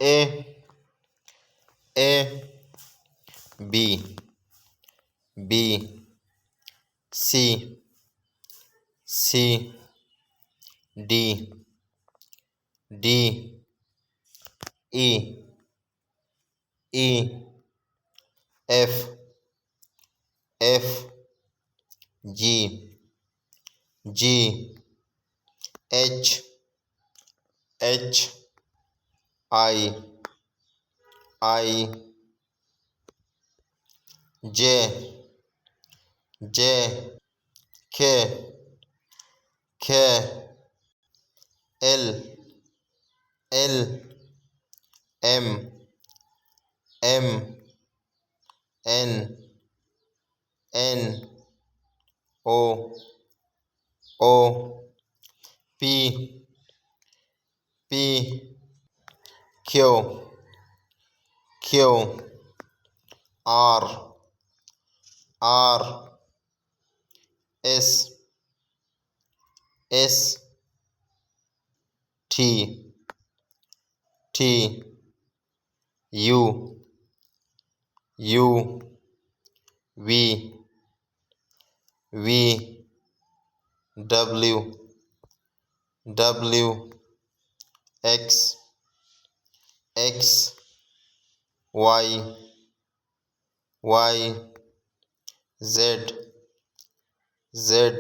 A A B B C C D D E E F F G G H H I I J J K K L L M M N N O O P P Q Q R R S S T T U U V V W W X X Y Y Z Z